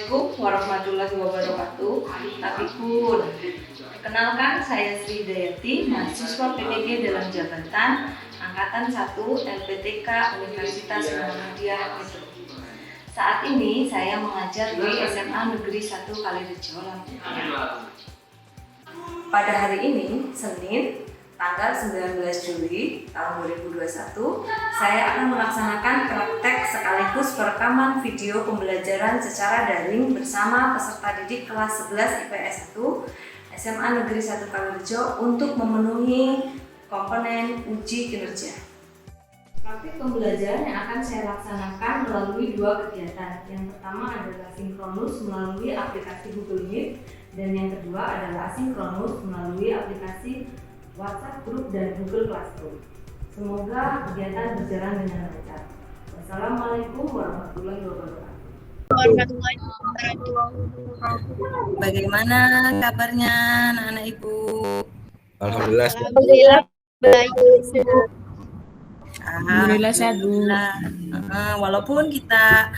Assalamualaikum warahmatullahi wabarakatuh. Tabipun. Perkenalkan, saya Sri Dayati, mahasiswa PPG dalam jabatan Angkatan 1 LPTK Universitas Muhammadiyah Metro. Saat ini saya mengajar di SMA Negeri 1 Kalirejo, Lampung. Pada hari ini, Senin, tanggal 19 Juli tahun 2021, saya akan melaksanakan praktek sekaligus perekaman video pembelajaran secara daring bersama peserta didik kelas 11 IPS 1 SMA Negeri 1 Kalirejo untuk memenuhi komponen uji kinerja. Praktik pembelajaran yang akan saya laksanakan melalui dua kegiatan. Yang pertama adalah sinkronus melalui aplikasi Google Meet, dan yang kedua adalah asinkronus melalui aplikasi WhatsApp Group dan Google Classroom. Semoga kegiatan berjalan dengan lancar. Wassalamualaikum warahmatullahi wabarakatuh. Bagaimana kabarnya anak-anak Ibu? Alhamdulillah. Alhamdulillah baik. Alhamdulillah sehat, Bu. Walaupun kita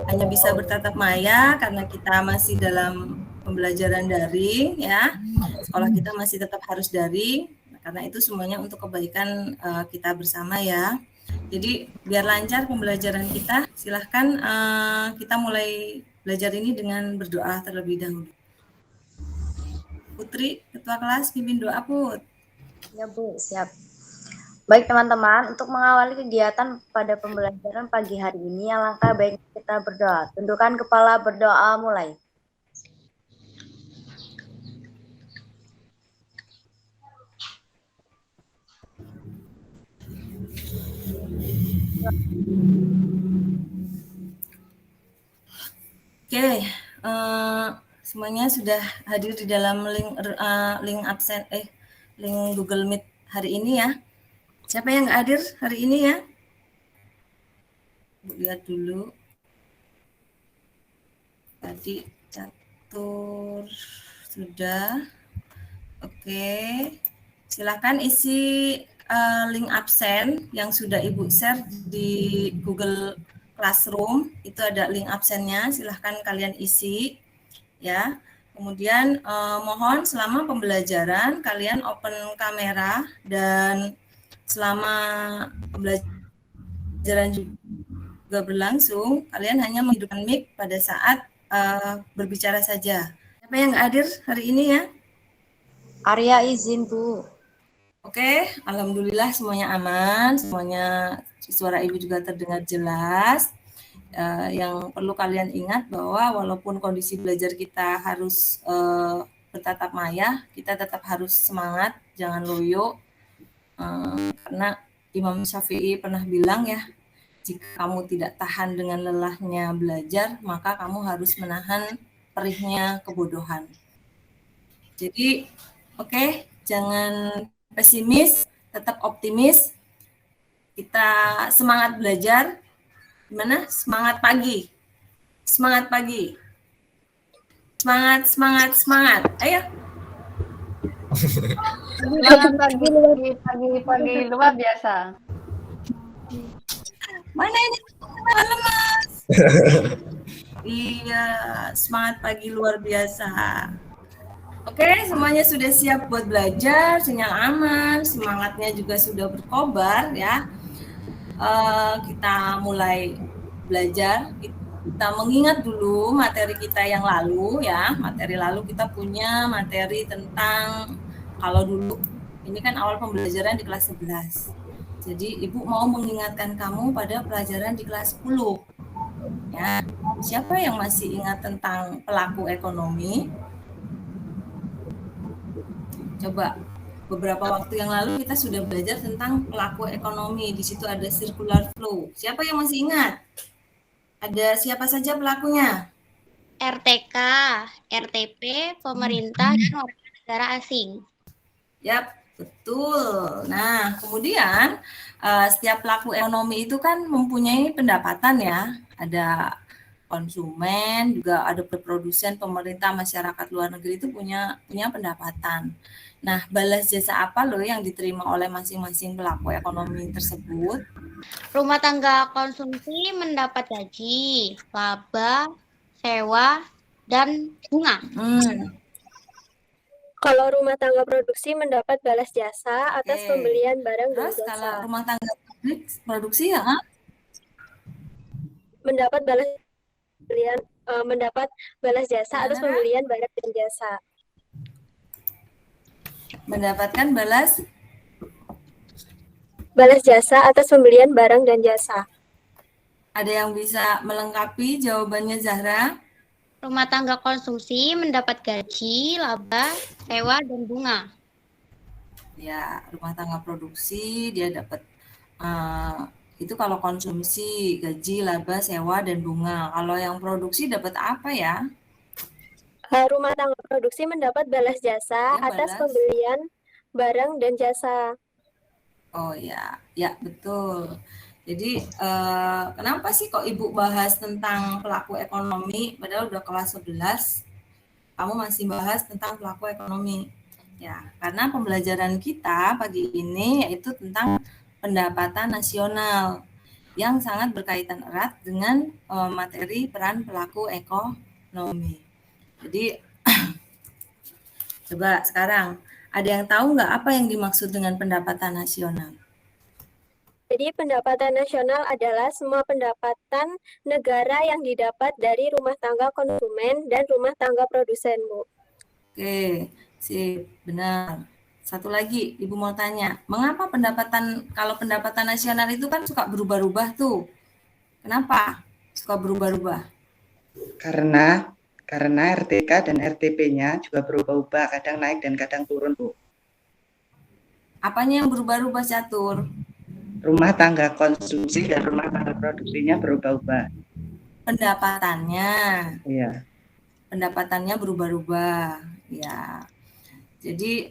hanya bisa bertatap maya karena kita masih dalam pembelajaran daring, ya, sekolah kita masih tetap harus daring, karena itu semuanya untuk kebaikan kita bersama, ya. Jadi biar lancar pembelajaran kita, silahkan kita mulai belajar ini dengan berdoa terlebih dahulu. Putri, ketua kelas, pimpin doa, Put. Ya Bu, siap. Baik teman-teman, untuk mengawali kegiatan pada pembelajaran pagi hari ini, alangkah baiknya kita berdoa. Tundukkan kepala, berdoa, mulai. Oke, semuanya sudah hadir di dalam link absen link Google Meet hari ini, ya. Siapa yang nggak hadir hari ini, ya? Bu, lihat dulu. Tadi catur sudah. Oke, silakan isi link absen yang sudah Ibu share di Google Classroom. Itu ada link absennya, silahkan kalian isi, ya. Kemudian mohon selama pembelajaran kalian open kamera, dan selama pembelajaran juga berlangsung kalian hanya menghidupkan mic pada saat berbicara saja. Siapa yang nggak hadir hari ini, ya? Arya izin, Bu. Oke, alhamdulillah semuanya aman, semuanya suara Ibu juga terdengar jelas. Yang perlu kalian ingat bahwa walaupun kondisi belajar kita harus bertatap maya, kita tetap harus semangat, jangan loyo. Karena Imam Syafi'i pernah bilang, ya, jika kamu tidak tahan dengan lelahnya belajar, maka kamu harus menahan perihnya kebodohan. Jadi, oke, jangan pesimis, tetap optimis. Kita semangat belajar. Gimana? Semangat pagi. Semangat pagi. Semangat, semangat, semangat. Ayo. Semangat pagi luar biasa. Mana ini lemas? Iya, semangat pagi luar biasa. Oke, semuanya sudah siap buat belajar, sinyal aman, semangatnya juga sudah berkobar, ya. Kita mulai belajar. Kita mengingat dulu materi kita yang lalu, ya. Materi lalu kita punya materi tentang, kalau dulu ini kan awal pembelajaran di kelas 11. Jadi Ibu mau mengingatkan kamu pada pelajaran di kelas 10. Ya, siapa yang masih ingat tentang pelaku ekonomi? Coba, beberapa waktu yang lalu kita sudah belajar tentang pelaku ekonomi. Di situ ada circular flow. Siapa yang masih ingat? Ada siapa saja pelakunya? RTK, RTP, pemerintah, dan warga negara asing. Yap, betul. Nah, kemudian setiap pelaku ekonomi itu kan mempunyai pendapatan, ya. Ada konsumen, juga ada produsen, pemerintah, masyarakat luar negeri itu punya pendapatan. Nah, balas jasa apa loh yang diterima oleh masing-masing pelaku ekonomi tersebut? Rumah tangga konsumsi mendapat gaji, laba, sewa, dan bunga. Kalau rumah tangga produksi mendapat balas jasa atas Oke. pembelian barang dan Terus kalau jasa. rumah tangga produksi ya, Mendapat balas jasa atas Gimana, Ra? pembelian barang dan jasa. Mendapatkan balas jasa atas pembelian barang dan jasa. Ada yang bisa melengkapi jawabannya Zahra? Rumah tangga konsumsi mendapat gaji, laba, sewa, dan bunga. Ya, rumah tangga produksi dia dapat itu kalau konsumsi, gaji, laba, sewa, dan bunga. Kalau yang produksi dapat apa ya? Rumah tangga produksi mendapat balas jasa Ya, atas balas. pembelian barang dan jasa. Oh ya, ya betul. Jadi kenapa sih kok Ibu bahas tentang pelaku ekonomi padahal udah kelas 11 kamu masih bahas tentang pelaku ekonomi? Ya, karena pembelajaran kita pagi ini yaitu tentang pendapatan nasional yang sangat berkaitan erat dengan materi peran pelaku ekonomi. Jadi coba sekarang ada yang tahu nggak apa yang dimaksud dengan pendapatan nasional? Jadi pendapatan nasional adalah semua pendapatan negara yang didapat dari rumah tangga konsumen dan rumah tangga produsen, Bu. Oke, sip, benar. Satu lagi, Ibu mau tanya, mengapa kalau pendapatan nasional itu kan suka berubah-ubah tuh? Kenapa suka berubah-ubah? Karena RTK dan RTP-nya juga berubah-ubah, kadang naik dan kadang turun, Bu. Apanya yang berubah-ubah, Catur? Rumah tangga konsumsi dan rumah tangga produksinya berubah-ubah. Pendapatannya. Iya. Pendapatannya berubah-ubah, ya. Jadi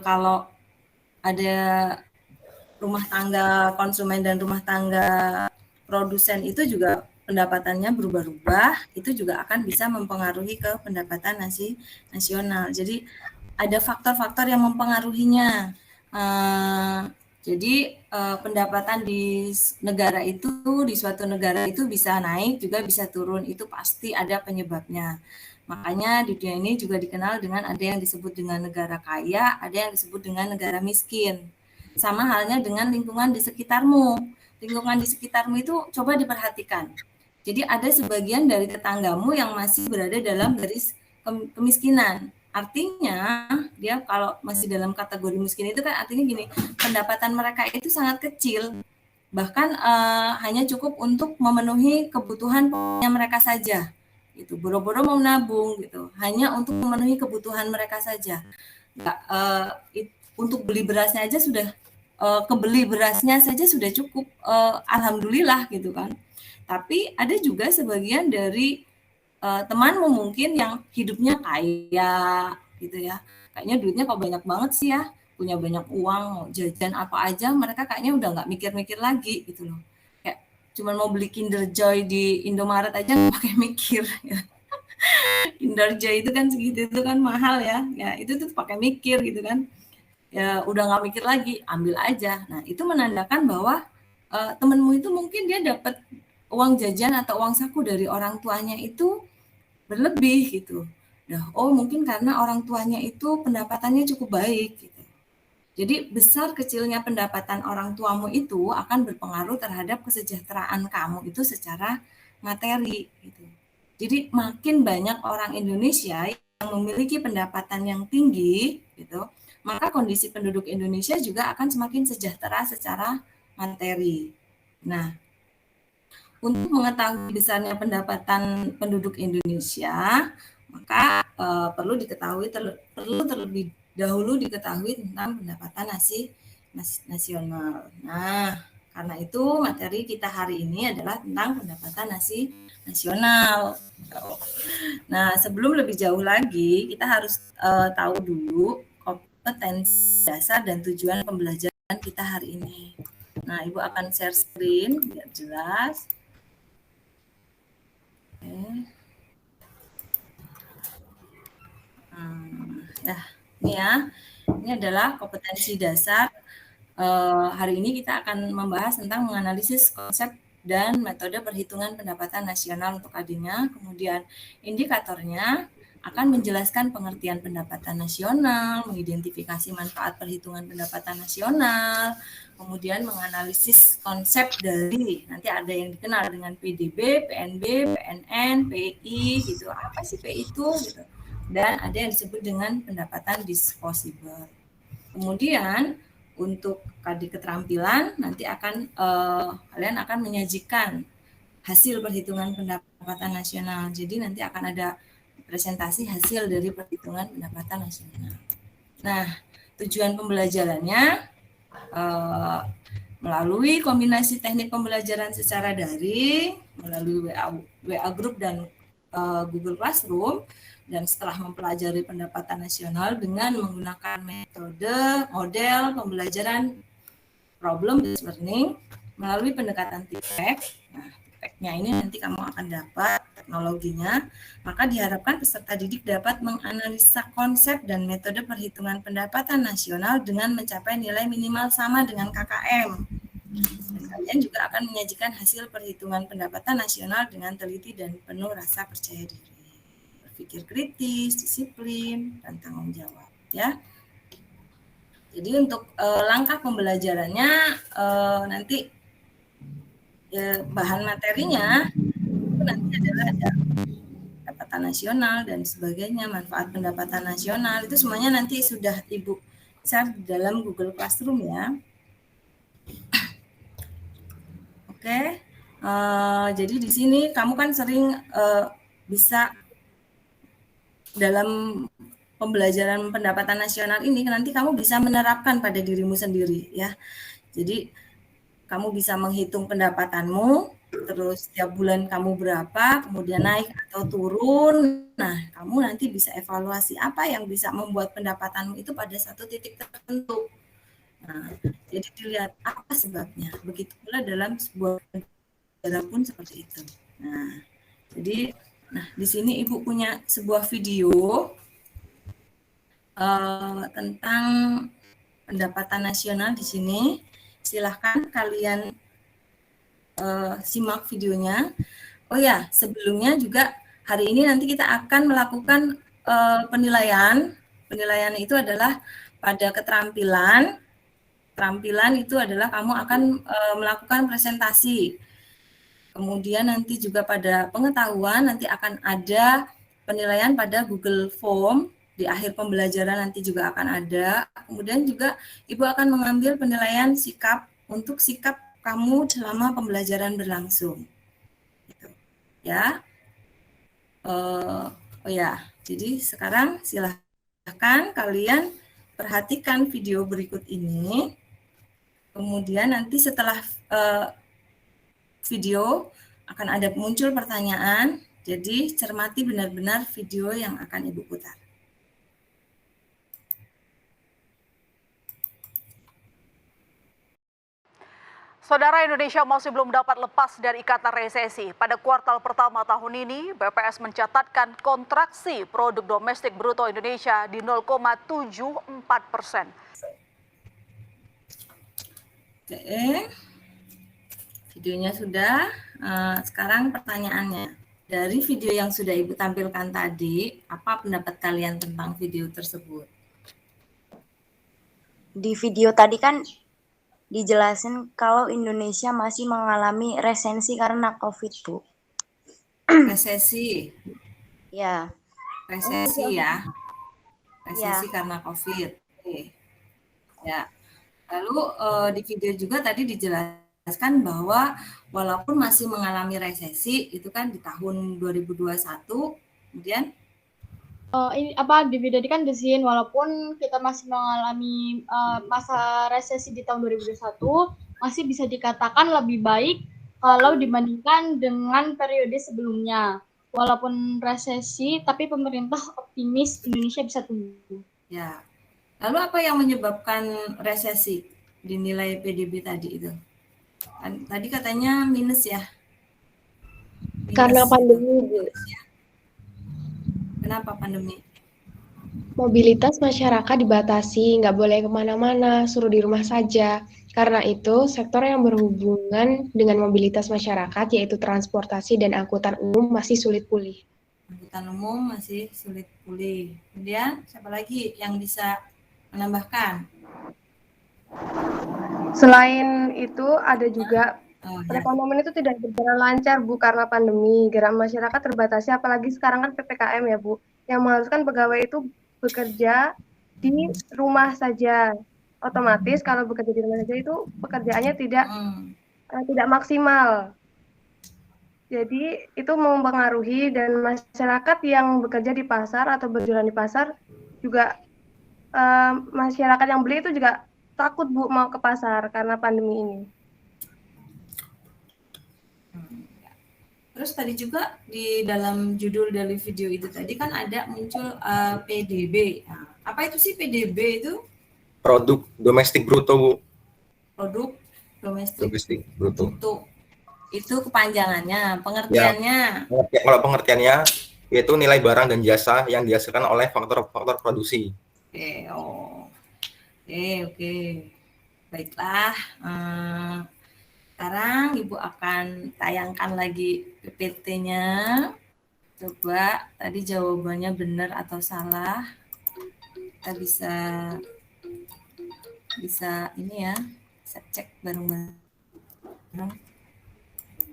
kalau ada rumah tangga konsumen dan rumah tangga produsen itu juga pendapatannya berubah-ubah, itu juga akan bisa mempengaruhi ke pendapatan nasional. Jadi ada faktor-faktor yang mempengaruhinya. Jadi pendapatan di negara itu, di suatu negara itu bisa naik juga bisa turun, itu pasti ada penyebabnya. Makanya di dunia ini juga dikenal dengan ada yang disebut dengan negara kaya, ada yang disebut dengan negara miskin. Sama halnya dengan lingkungan di sekitarmu. Lingkungan di sekitarmu itu coba diperhatikan. Jadi ada sebagian dari tetanggamu yang masih berada dalam garis kemiskinan. Artinya dia kalau masih dalam kategori miskin itu kan artinya gini, pendapatan mereka itu sangat kecil, bahkan hanya cukup untuk memenuhi kebutuhan mereka saja. Itu boro-boro mau nabung gitu, hanya untuk memenuhi kebutuhan mereka saja. Nggak, untuk beli berasnya aja sudah kebeli berasnya saja sudah cukup, alhamdulillah gitu kan. Tapi ada juga sebagian dari temanmu mungkin yang hidupnya kaya gitu ya, kayaknya duitnya kok banyak banget sih ya, punya banyak uang, mau jajan apa aja mereka kayaknya udah nggak mikir-mikir lagi gitu loh, kayak cuman mau beli Kinder Joy di Indomaret aja nggak pakai mikir ya. Kinder Joy itu kan segitu itu kan mahal ya, itu tuh pakai mikir gitu kan, ya udah nggak mikir lagi, ambil aja. Nah itu menandakan bahwa temenmu itu mungkin dia dapat uang jajan atau uang saku dari orang tuanya itu berlebih gitu. Nah, mungkin karena orang tuanya itu pendapatannya cukup baik gitu. Jadi besar kecilnya pendapatan orang tuamu itu akan berpengaruh terhadap kesejahteraan kamu itu secara materi gitu. Jadi makin banyak orang Indonesia yang memiliki pendapatan yang tinggi gitu, maka kondisi penduduk Indonesia juga akan semakin sejahtera secara materi. Nah, untuk mengetahui besarnya pendapatan penduduk Indonesia, maka perlu terlebih dahulu diketahui tentang pendapatan nasional. Nah, karena itu materi kita hari ini adalah tentang pendapatan nasional. Nah, sebelum lebih jauh lagi, kita harus tahu dulu kompetensi dasar dan tujuan pembelajaran kita hari ini. Nah, Ibu akan share screen biar jelas. Nah, ini ya, ini adalah kompetensi dasar. Hari ini kita akan membahas tentang menganalisis konsep dan metode perhitungan pendapatan nasional untuk AD-nya. Kemudian indikatornya akan menjelaskan pengertian pendapatan nasional, mengidentifikasi manfaat perhitungan pendapatan nasional, kemudian menganalisis konsep dari, nanti ada yang dikenal dengan PDB, PNB, PNN, PI, gitu. Apa sih PI itu? Gitu. Dan ada yang disebut dengan pendapatan disposable. Kemudian untuk KD keterampilan nanti akan kalian akan menyajikan hasil perhitungan pendapatan nasional. Jadi nanti akan ada presentasi hasil dari perhitungan pendapatan nasional. Nah, tujuan pembelajarannya melalui kombinasi teknik pembelajaran secara daring, melalui WA Group dan Google Classroom, dan setelah mempelajari pendapatan nasional dengan menggunakan metode model pembelajaran problem-based learning melalui pendekatan TIPEC. Nah, TIPEC-nya ini nanti kamu akan dapat teknologinya, maka diharapkan peserta didik dapat menganalisa konsep dan metode perhitungan pendapatan nasional dengan mencapai nilai minimal sama dengan KKM. Dan kalian juga akan menyajikan hasil perhitungan pendapatan nasional dengan teliti dan penuh rasa percaya diri. Berpikir kritis, disiplin, dan tanggung jawab. Ya. Jadi untuk langkah pembelajarannya nanti bahan materinya itu nanti adalah ada pendapatan nasional dan sebagainya, manfaat pendapatan nasional itu semuanya nanti sudah Ibu share di dalam Google Classroom ya. Oke, jadi di sini kamu kan sering bisa dalam pembelajaran pendapatan nasional ini nanti kamu bisa menerapkan pada dirimu sendiri ya. Jadi kamu bisa menghitung pendapatanmu, terus setiap bulan kamu berapa, kemudian naik atau turun. Nah, kamu nanti bisa evaluasi apa yang bisa membuat pendapatanmu itu pada satu titik tertentu. Nah, jadi dilihat apa sebabnya. Begitu pula dalam sebuah negara pun seperti itu. Nah, jadi di sini Ibu punya sebuah video tentang pendapatan nasional di sini. Silahkan kalian simak videonya. Oh ya, sebelumnya juga hari ini nanti kita akan melakukan penilaian. Penilaian itu adalah pada keterampilan. Keterampilan itu adalah kamu akan melakukan presentasi. Kemudian nanti juga pada pengetahuan nanti akan ada penilaian pada Google Form. Di akhir pembelajaran nanti juga akan ada. Kemudian juga Ibu akan mengambil penilaian sikap untuk sikap kamu selama pembelajaran berlangsung. Gitu. Ya. Oh ya, jadi sekarang silahkan kalian perhatikan video berikut ini. Kemudian nanti setelah video akan ada muncul pertanyaan. Jadi cermati benar-benar video yang akan Ibu putar. Saudara, Indonesia masih belum dapat lepas dari ikatan resesi. Pada kuartal pertama tahun ini, BPS mencatatkan kontraksi produk domestik bruto Indonesia di 0,74%. Oke, videonya sudah. Sekarang pertanyaannya, dari video yang sudah Ibu tampilkan tadi, apa pendapat kalian tentang video tersebut? Di video tadi kan dijelasin kalau Indonesia masih mengalami resesi karena COVID, Bu. Resesi. Ya. Resesi ya. Resesi Ya. karena COVID. Oke. Ya. Lalu di video juga tadi dijelaskan bahwa walaupun masih mengalami resesi itu kan di tahun 2021, kemudian di video ini kan disin walaupun kita masih mengalami masa resesi di tahun 2021 masih bisa dikatakan lebih baik kalau dibandingkan dengan periode sebelumnya. Walaupun resesi tapi pemerintah optimis Indonesia bisa tumbuh. Ya. Lalu apa yang menyebabkan resesi di nilai PDB tadi itu? Tadi katanya minus ya. Karena pandemi, Bu. Kenapa pandemi? Mobilitas masyarakat dibatasi, nggak boleh kemana-mana, suruh di rumah saja. Karena itu, sektor yang berhubungan dengan mobilitas masyarakat, yaitu transportasi dan angkutan umum, masih sulit pulih. Angkutan umum masih sulit pulih. Kemudian, siapa lagi yang bisa menambahkan? Selain itu, ada juga Oh, ya. perekonomian itu tidak berjalan lancar, Bu, karena pandemi. Gerak masyarakat terbatasi, apalagi sekarang kan PPKM ya, Bu, yang mengharuskan pegawai itu bekerja di rumah saja. Otomatis kalau bekerja di rumah saja itu pekerjaannya tidak maksimal. Jadi itu mempengaruhi, dan masyarakat yang bekerja di pasar atau berjualan di pasar juga, masyarakat yang beli itu juga takut, Bu, mau ke pasar karena pandemi ini. Terus tadi juga di dalam judul dari video itu tadi kan ada muncul PDB. Nah, apa itu sih PDB itu? Produk domestik bruto, Bu. Produk domestik bruto. Itu kepanjangannya, pengertiannya. Ya, kalau pengertiannya yaitu nilai barang dan jasa yang dihasilkan oleh faktor-faktor produksi. Oke. Baiklah. Sekarang Ibu akan tayangkan lagi PPT-nya. Coba tadi jawabannya benar atau salah. Kita bisa ini ya, bisa cek bareng-bareng.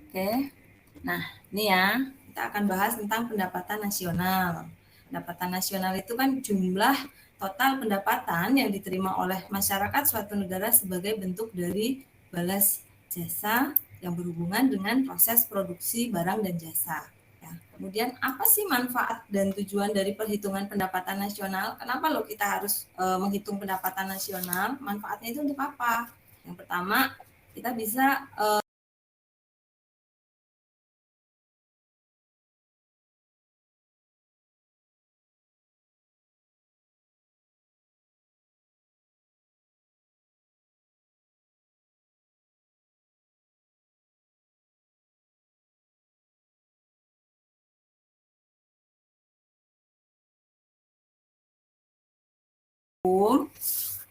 Oke. Nah, ini ya, kita akan bahas tentang pendapatan nasional. Pendapatan nasional itu kan jumlah total pendapatan yang diterima oleh masyarakat suatu negara sebagai bentuk dari balas jasa yang berhubungan dengan proses produksi barang dan jasa. Ya. Kemudian apa sih manfaat dan tujuan dari perhitungan pendapatan nasional? Kenapa loh kita harus menghitung pendapatan nasional? Manfaatnya itu untuk apa? Yang pertama, kita bisa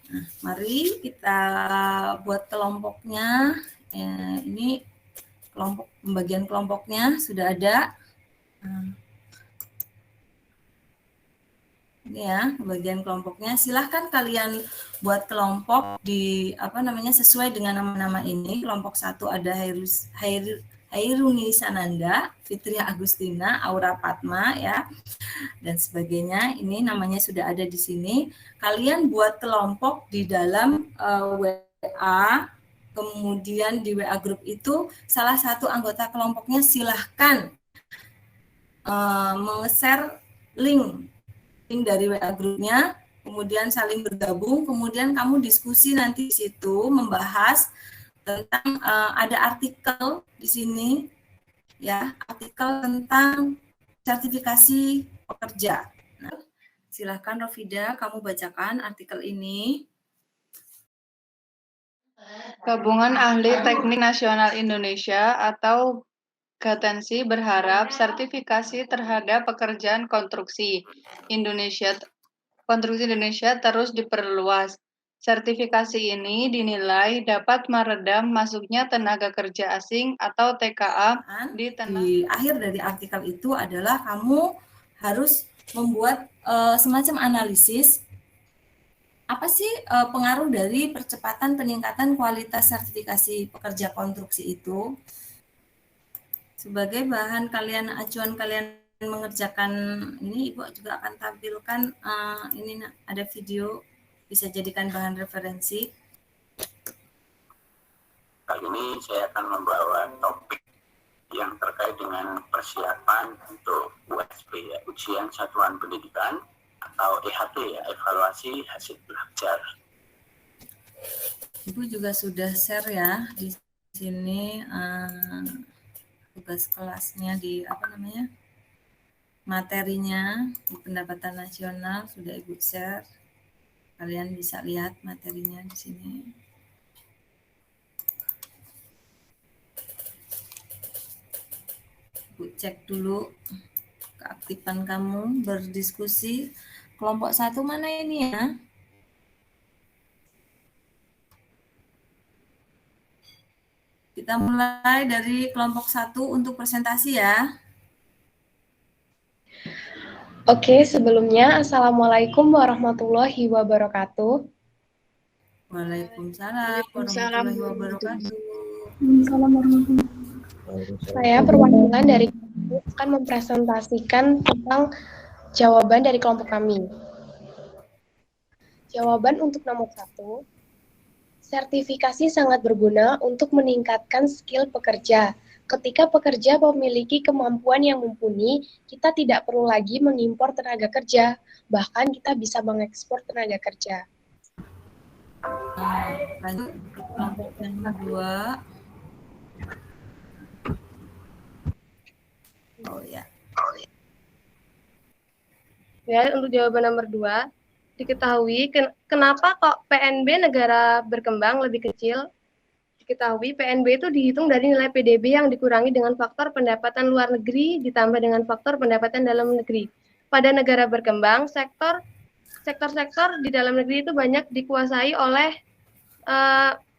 Nah, mari kita buat kelompoknya. Ini pembagian kelompoknya sudah ada. Ini ya, pembagian kelompoknya. Silahkan kalian buat kelompok sesuai dengan nama-nama ini. Kelompok 1 ada Hairuni Sananda, Fitria Agustina, Aura Padma ya, dan sebagainya. Ini namanya sudah ada di sini. Kalian buat kelompok di dalam WA, kemudian di WA grup itu salah satu anggota kelompoknya silahkan meng-share link dari WA grupnya, kemudian saling bergabung, kemudian kamu diskusi nanti di situ membahas tentang ada artikel di sini ya, artikel tentang sertifikasi pekerja. Nah, silakan Rofida, kamu bacakan artikel ini. Gabungan Ahli Teknik Nasional Indonesia atau Gatensi berharap sertifikasi terhadap pekerjaan konstruksi Indonesia terus diperluas. Sertifikasi ini dinilai dapat meredam masuknya tenaga kerja asing atau TKA di akhir dari artikel itu adalah kamu harus membuat semacam analisis apa sih pengaruh dari percepatan peningkatan kualitas sertifikasi pekerja konstruksi itu. Sebagai bahan acuan kalian mengerjakan ini, Ibu juga akan tampilkan ini ada video, bisa jadikan bahan referensi. Kali ini saya akan membawa topik yang terkait dengan persiapan untuk USP, ya, ujian satuan pendidikan atau EHP, ya, evaluasi hasil belajar. Ibu juga sudah share ya di sini tugas kelasnya di materinya di pendapatan nasional sudah Ibu share. Kalian bisa lihat materinya di sini. Bu cek dulu keaktifan kamu berdiskusi. Kelompok 1 mana ini ya? Kita mulai dari kelompok 1 untuk presentasi ya. Oke, sebelumnya Assalamualaikum warahmatullahi wabarakatuh. Waalaikumsalam warahmatullahi wabarakatuh. Saya perwakilan dari akan mempresentasikan tentang jawaban dari kelompok kami. Jawaban untuk nomor 1, sertifikasi sangat berguna untuk meningkatkan skill pekerja. Ketika pekerja memiliki kemampuan yang mumpuni, kita tidak perlu lagi mengimpor tenaga kerja, bahkan kita bisa mengekspor tenaga kerja. Lanjut ke kelompok yang kedua. Oh ya. Ya, untuk jawaban nomor 2, diketahui kenapa kok PNB negara berkembang lebih kecil. Diketahui PNB itu dihitung dari nilai PDB yang dikurangi dengan faktor pendapatan luar negeri ditambah dengan faktor pendapatan dalam negeri. Pada negara berkembang, sektor-sektor di dalam negeri itu banyak dikuasai oleh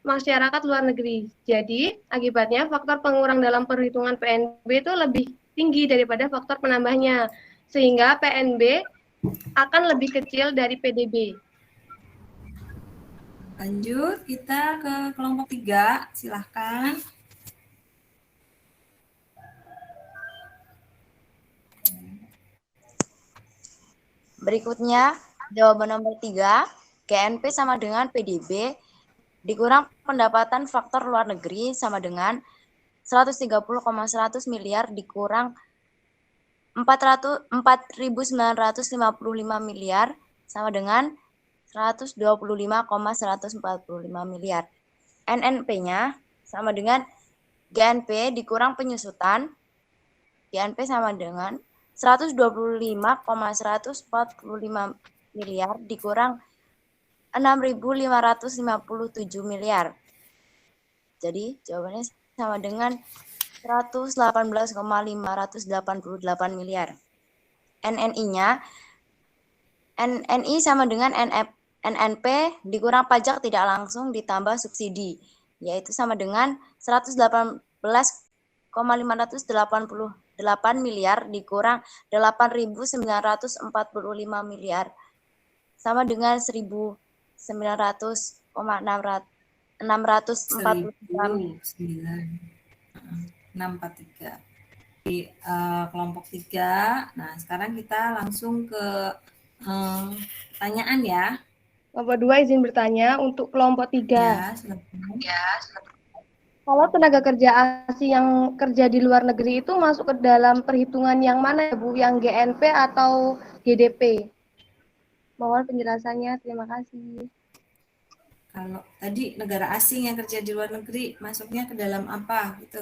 masyarakat luar negeri. Jadi, akibatnya faktor pengurang dalam perhitungan PNB itu lebih tinggi daripada faktor penambahnya, sehingga PNB akan lebih kecil dari PDB. Lanjut, kita ke kelompok 3, silahkan. Berikutnya, jawaban nomor 3, GNP sama dengan PDB, dikurang pendapatan faktor luar negeri sama dengan 130,100 miliar dikurang 4.955 miliar sama dengan 125,145 miliar. NNP-nya sama dengan GNP dikurang penyusutan, GNP sama dengan 125,145 miliar dikurang 6.557 miliar. Jadi jawabannya sama dengan 118,588 miliar. NNI-nya, NNI sama dengan NNP dikurang pajak tidak langsung ditambah subsidi, yaitu sama dengan 118,588 miliar dikurang 8.945 miliar, sama dengan 643 di kelompok 3. Nah, sekarang kita langsung ke pertanyaan ya. Kelompok 2 izin bertanya untuk kelompok 3. Ya, silakan. Kalau tenaga kerja asing yang kerja di luar negeri itu masuk ke dalam perhitungan yang mana ya Bu? Yang GNP atau GDP? Mohon penjelasannya, terima kasih. Kalau tadi negara asing yang kerja di luar negeri masuknya ke dalam apa gitu?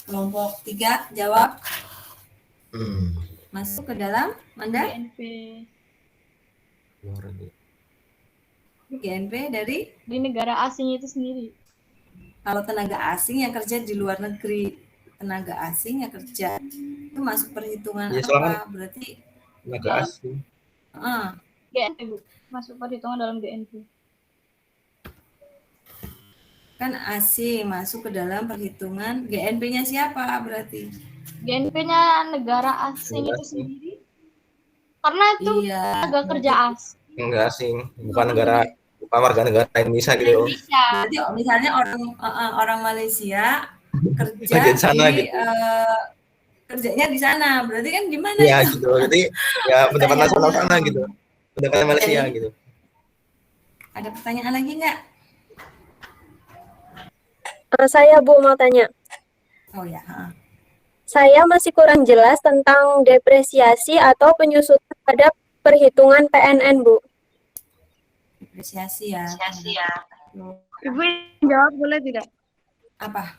Kelompok 3 jawab. Masuk ke dalam Manda? GNP dari negara asing itu sendiri. Kalau tenaga asing yang kerja di luar negeri, tenaga asing yang kerja itu masuk perhitungan Ya, apa? Berarti tenaga asing. GNP Bu, masuk perhitungan dalam GNP. Kan asing masuk ke dalam perhitungan, GNP-nya siapa berarti? GNP-nya negara asing itu sendiri. Karena itu tenaga kerja asing. Enggak asing, bukan negara, bukan warga negara Indonesia gitu. Berarti misalnya orang Malaysia kerja di sana di, gitu. Kerjanya di sana, berarti kan gimana Ya itu? gitu, jadi ya pendapatan nasional sana gitu, pendapatan Malaysia gitu. Ada pertanyaan lagi nggak? Saya Bu mau tanya. Oh ya. Saya masih kurang jelas tentang depresiasi atau penyusutan pada perhitungan PNN Bu. Depresiasi ya. Ibu jawab boleh tidak? Apa?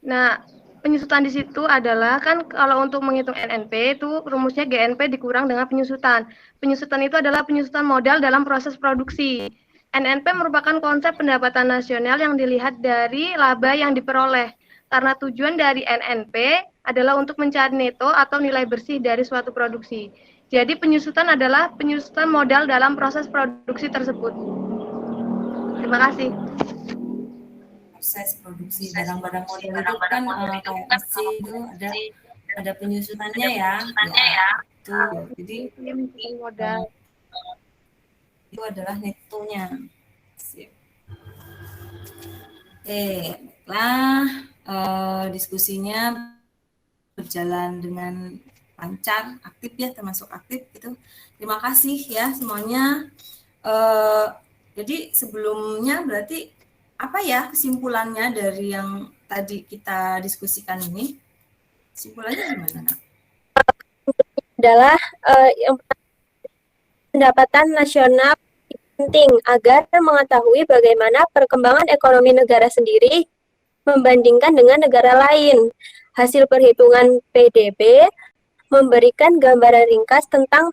Nah, penyusutan di situ adalah kan kalau untuk menghitung NNP itu rumusnya GNP dikurang dengan penyusutan. Penyusutan itu adalah penyusutan modal dalam proses produksi. NNP merupakan konsep pendapatan nasional yang dilihat dari laba yang diperoleh. Karena tujuan dari NNP adalah untuk mencari neto atau nilai bersih dari suatu produksi. Jadi penyusutan adalah penyusutan modal dalam proses produksi tersebut. Terima kasih. Proses produksi barang-barang modal itu kan kayak isi itu ada penyusutannya ya. Itu jadi modal itu adalah netonya. Sip. Oke, baiklah, diskusinya berjalan dengan lancar, aktif ya, termasuk aktif gitu. Terima kasih ya semuanya. Jadi sebelumnya berarti apa ya kesimpulannya dari yang tadi kita diskusikan ini? Kesimpulannya gimana, Nak? Adalah yang pendapatan nasional penting agar mengetahui bagaimana perkembangan ekonomi negara sendiri membandingkan dengan negara lain. Hasil perhitungan PDB memberikan gambaran ringkas tentang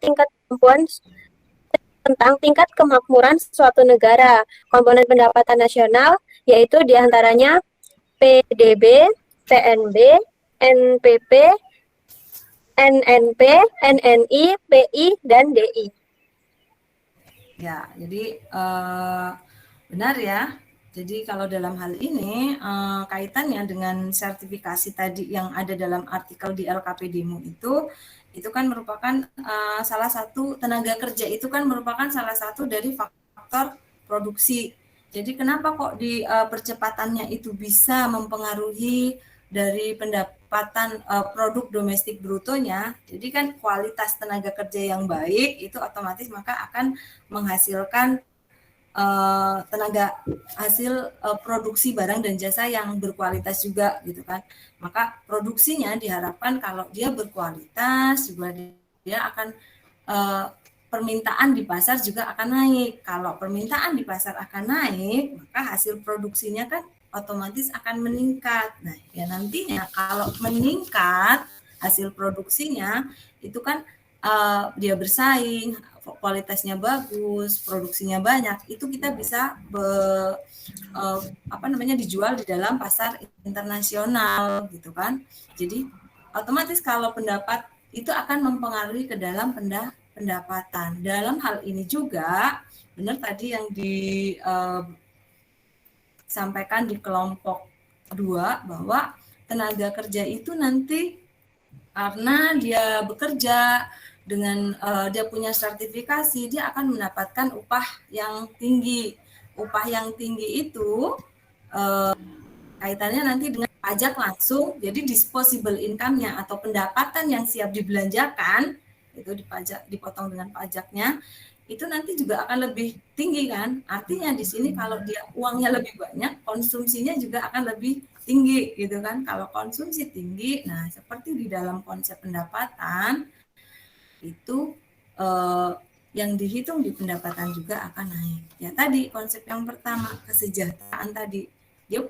tingkat kemakmuran suatu negara. Komponen pendapatan nasional yaitu diantaranya PDB, PNB, NPP, NNP, NNI, PI, dan DI. Ya, jadi benar ya. Jadi kalau dalam hal ini kaitannya dengan sertifikasi tadi yang ada dalam artikel di LKPDmu itu kan merupakan salah satu tenaga kerja itu kan merupakan salah satu dari faktor produksi. Jadi kenapa kok di percepatannya itu bisa mempengaruhi dari pendapatan produk domestik brutonya, jadi kan kualitas tenaga kerja yang baik itu otomatis maka akan menghasilkan hasil produksi barang dan jasa yang berkualitas juga gitu kan. Maka produksinya diharapkan kalau dia berkualitas juga dia akan permintaan di pasar juga akan naik. Kalau permintaan di pasar akan naik, maka hasil produksinya kan otomatis akan meningkat. Nah, ya nantinya kalau meningkat hasil produksinya itu kan dia bersaing, kualitasnya bagus, produksinya banyak, itu kita bisa dijual di dalam pasar internasional gitu kan. Jadi otomatis kalau pendapat itu akan mempengaruhi ke dalam pendapatan. Dalam hal ini juga benar tadi yang disampaikan di kelompok 2 bahwa tenaga kerja itu nanti karena dia bekerja dengan dia punya sertifikasi, dia akan mendapatkan upah yang tinggi. Upah yang tinggi itu kaitannya nanti dengan pajak langsung, jadi disposable income-nya atau pendapatan yang siap dibelanjakan itu dipotong dengan pajaknya, itu nanti juga akan lebih tinggi kan. Artinya di sini kalau dia uangnya lebih banyak, konsumsinya juga akan lebih tinggi gitu kan. Kalau konsumsi tinggi, nah seperti di dalam konsep pendapatan itu yang dihitung di pendapatan juga akan naik. Ya tadi konsep yang pertama kesejahteraan tadi, dia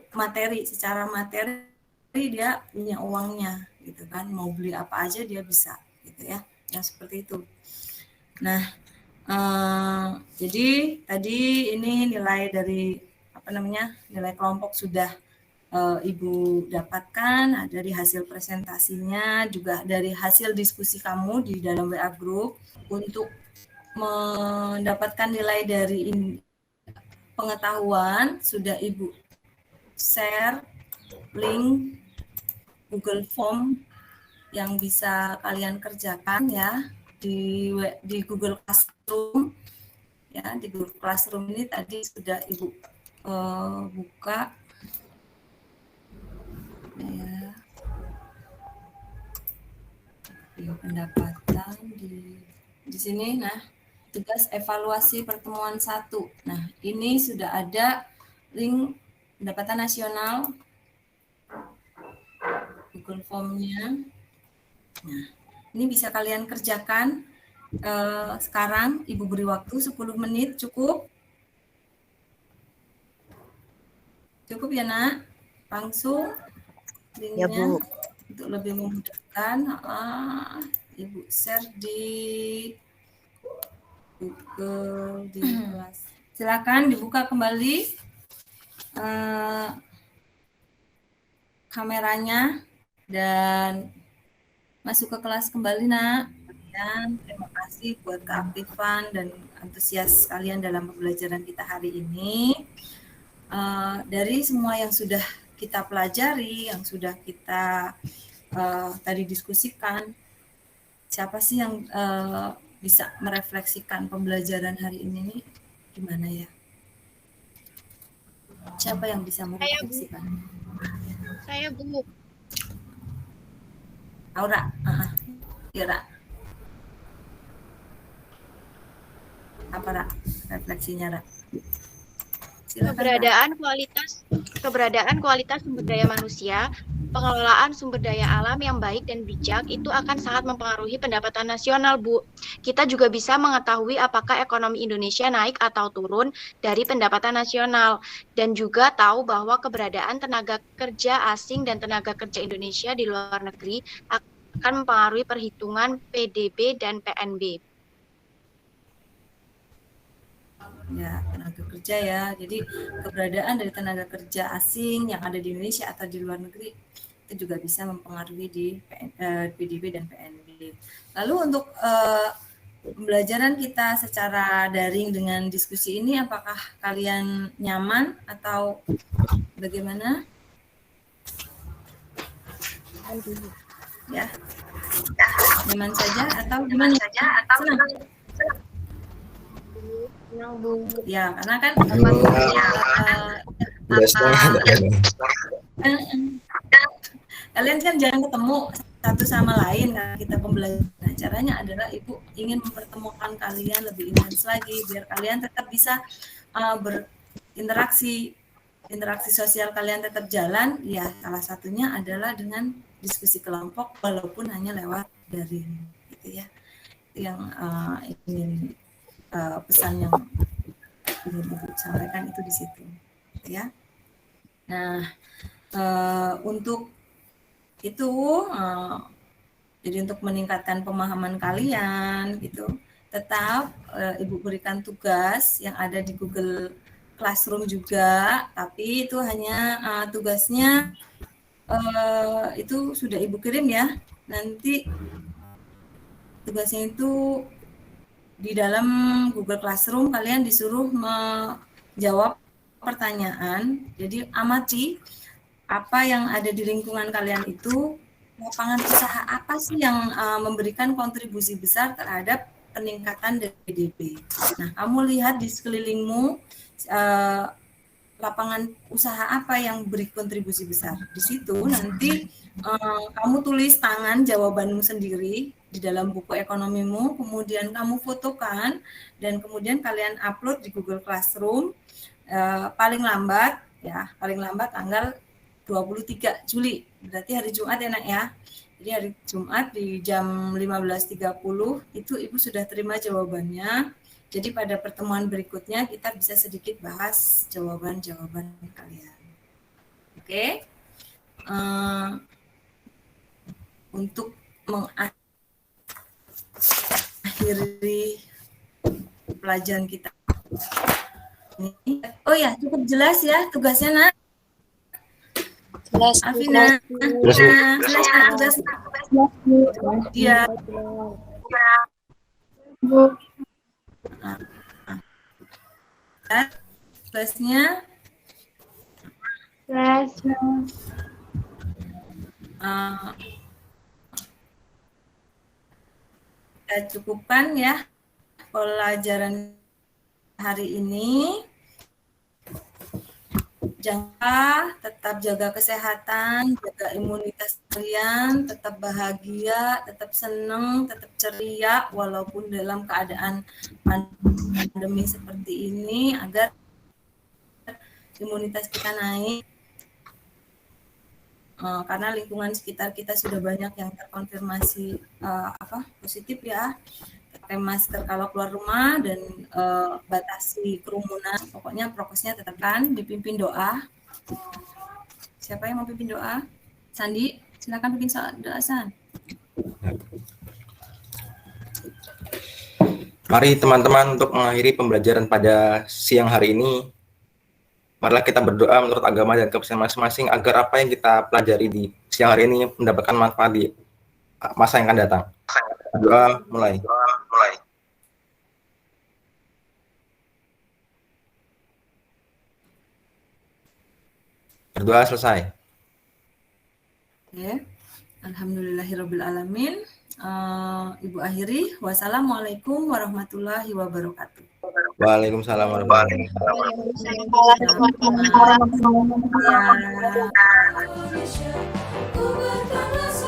secara materi dia punya uangnya gitu kan, mau beli apa aja dia bisa gitu ya, yang seperti itu. Nah jadi tadi ini nilai dari nilai kelompok sudah Ibu dapatkan dari hasil presentasinya, juga dari hasil diskusi kamu di dalam WA Group. Untuk mendapatkan nilai dari pengetahuan, sudah Ibu share link Google Form yang bisa kalian kerjakan ya di Google Classroom. Ya, di Google Classroom ini tadi sudah Ibu buka. Ya, pendapatan di sini. Nah, tugas evaluasi pertemuan 1. Nah, ini sudah ada link pendapatan nasional Google Form-nya. Nah, ini bisa kalian kerjakan sekarang. Ibu beri waktu 10 menit, cukup? Cukup ya, Nak? Langsung linknya ya, Bu. Untuk lebih memudahkan, Ibu share di Google di kelas Silakan dibuka kembali kameranya dan masuk ke kelas kembali, Nak. Dan terima kasih buat keaktifan dan antusias kalian dalam pembelajaran kita hari ini. Dari semua yang sudah kita pelajari, yang sudah kita tadi diskusikan, siapa sih yang bisa merefleksikan pembelajaran hari ini nih? Gimana ya? Siapa yang bisa merefleksikan? Saya, Bu. Aura, ya, Ra. Apa, Ra? Refleksinya, Ra? Keberadaan kualitas sumber daya manusia, pengelolaan sumber daya alam yang baik dan bijak itu akan sangat mempengaruhi pendapatan nasional, Bu. Kita juga bisa mengetahui apakah ekonomi Indonesia naik atau turun dari pendapatan nasional, dan juga tahu bahwa keberadaan tenaga kerja asing dan tenaga kerja Indonesia di luar negeri akan mempengaruhi perhitungan PDB dan PNB. Ya, tenaga kerja ya. Jadi keberadaan dari tenaga kerja asing yang ada di Indonesia atau di luar negeri itu juga bisa mempengaruhi di PDB dan PNB. Lalu untuk pembelajaran kita secara daring dengan diskusi ini, apakah kalian nyaman atau bagaimana? Ya, nyaman saja atau gimana? Senang. Ya, karena kan kalian kan jarang ketemu satu sama lain kan kita pembelajaran. Nah, caranya adalah Ibu ingin mempertemukan kalian lebih intens lagi biar kalian tetap bisa berinteraksi, interaksi sosial kalian tetap jalan. Ya, salah satunya adalah dengan diskusi kelompok walaupun hanya lewat daring, gitu ya. Yang ingin pesan yang ingin Ibu sampaikan itu di situ, ya. Nah, untuk itu, jadi untuk meningkatkan pemahaman kalian, gitu, tetap Ibu berikan tugas yang ada di Google Classroom juga, tapi itu hanya tugasnya itu sudah Ibu kirim ya. Nanti tugasnya itu di dalam Google Classroom kalian disuruh menjawab pertanyaan. Jadi amati apa yang ada di lingkungan kalian itu, lapangan usaha apa sih yang memberikan kontribusi besar terhadap peningkatan PDB. Nah, kamu lihat di sekelilingmu lapangan usaha apa yang beri kontribusi besar. Di situ nanti kamu tulis tangan jawabanmu sendiri di dalam buku ekonomimu, kemudian kamu fotokan, dan kemudian kalian upload di Google Classroom paling lambat tanggal 23 Juli, berarti hari Jumat ya, Nak ya. Jadi hari Jumat di jam 15.30 itu Ibu sudah terima jawabannya. Jadi pada pertemuan berikutnya kita bisa sedikit bahas jawaban-jawaban kalian. Oke. Untuk mengakhiri pelajaran kita ini. Oh ya, cukup jelas ya tugasnya, Nak. Jelas. Afina. Jelas. Iya. Tugasnya. Kita cukupkan ya pelajaran hari ini. Tetap jaga kesehatan, jaga imunitas kalian, tetap bahagia, tetap senang, tetap ceria walaupun dalam keadaan pandemi seperti ini agar imunitas kita naik. Karena lingkungan sekitar kita sudah banyak yang terkonfirmasi positif ya. Pakai masker kalau keluar rumah dan batasi kerumunan. Pokoknya prokesnya tetapkan, dipimpin doa. Siapa yang mau pimpin doa? Sandi, silakan pimpin doa, San. Mari teman-teman untuk mengakhiri pembelajaran pada siang hari ini, marilah kita berdoa menurut agama dan kepercayaan masing-masing agar apa yang kita pelajari di siang hari ini mendapatkan manfaat di masa yang akan datang. Doa mulai. Berdoa selesai. Oke. Alhamdulillahirrabbilalamin. Ibu akhiri. Wassalamualaikum warahmatullahi wabarakatuh. Waalaikumsalam warahmatullahi wabarakatuh. Ya.